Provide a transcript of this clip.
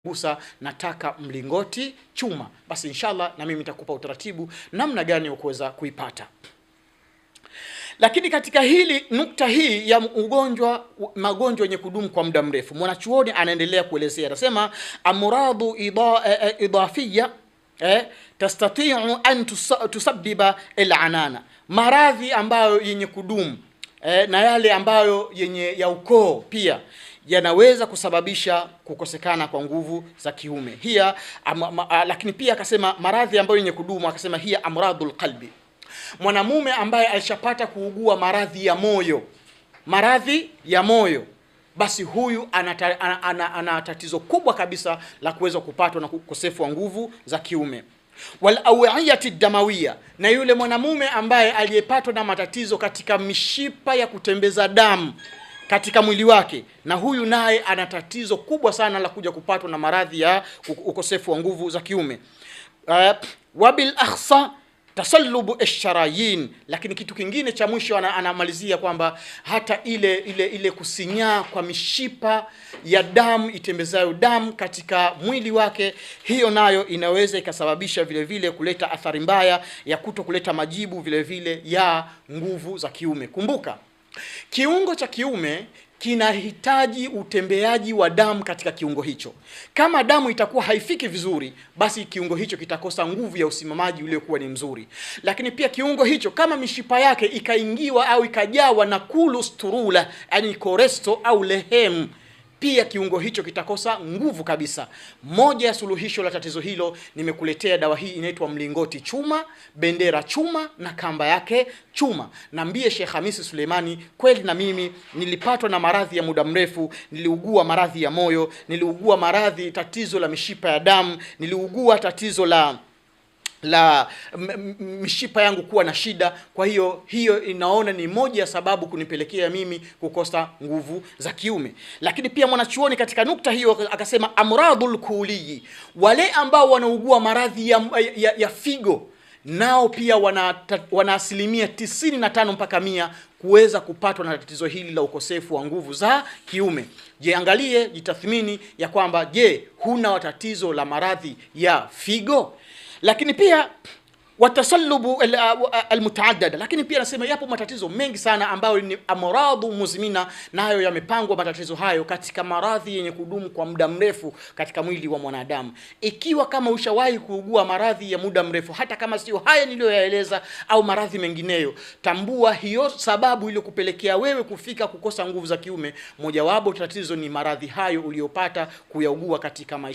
Busa nataka mlingoti chuma, basi inshallah na mimi nitakupa utaratibu namna gani wa kuweza kuipata. Lakini katika hili nukta hii ya magonjwa yenye kudumu kwa muda mrefu, mwanachuoni anaendelea kuelezea, anasema amradu idafiyya tastati'u an tusabbiba al-anana, maradhi ambayo yenye kudumu na yale ambayo yenye ya ukoo pia yanaweza kusababisha kukosekana kwa nguvu za kiume. Lakini pia akasema maradhi ambayo yenye kudumu, akasema hiya amradul qalbi, mwanamume ambaye alishapata kuugua maradhi ya moyo, basi huyu ana tatizo kubwa kabisa la kuweza kupatwa na ukosefu wa nguvu za kiume. Wal awiyati damawiyya, na yule mwanamume ambaye aliyepatwa na matatizo katika mishipa ya kutembeza damu katika mwili wake, na huyu naye ana tatizo kubwa sana la kuja kupatwa na maradhi ya ukosefu wa nguvu za kiume. Wabil akhsa tasallubu ash-sharayin, lakini kitu kingine cha mwisho anamalizia kwamba hata ile kusinyaa kwa mishipa ya damu itembezayo damu katika mwili wake, hiyo nayo inaweza ikasababisha vile vile kuleta athari mbaya ya kuleta majibu vile vile ya nguvu za kiume. Kumbuka, kiungo cha kiume kinahitaji utembeaji wa damu katika kiungo hicho. Kama damu itakuwa haifiki vizuri, basi kiungo hicho kitakosa nguvu ya usimamaji uliokuwa ni mzuri. Lakini pia kiungo hicho kama mishipa yake ikaingiwa au ikajawa na kulosturula, yani koresto au lehemu, pia kiungo hicho kitakosa nguvu kabisa. Moja ya suluhisho la tatizo hilo, nimekuletea dawa hii, inaitwa mlingoti chuma, bendera chuma na kamba yake chuma. Naambie Sheikh Hamisi Suleimani, kweli na mimi nilipatwa na maradhi ya muda mrefu, niliugua maradhi ya moyo, niliugua tatizo la mishipa ya damu, niliugua tatizo la mishipa yangu kuwa na shida. Kwa hiyo inaona ni moja ya sababu kunipelekea mimi kukosa nguvu za kiume. Lakini pia mwanachuoni katika nukta hiyo akasema amradul kuliyi, wale ambao wanaugua maradhi ya figo, nao pia wana asilimia 95 mpaka 100 kuweza kupatwa na tatizo hili la ukosefu wa nguvu za kiume. Jiangalie, jitathmini ya kwamba je, huna tatizo la maradhi ya figo? Lakini pia watasallubu almutaaddada, lakini pia nasema yapo matatizo mengi sana ambayo ni amradu muzmina, nayo yamepangwa matatizo hayo katika maradhi yenye kudumu kwa muda mrefu katika mwili wa mwanadamu. Ikiwa kama ushawahi kuugua maradhi ya muda mrefu, hata kama sio haya niliyoyaeleza au maradhi mengineyo, tambua hiyo sababu ile kupelekea wewe kufika kukosa nguvu za kiume, mojawapo tatizo ni maradhi hayo uliyopata kuyaugua katika maisha.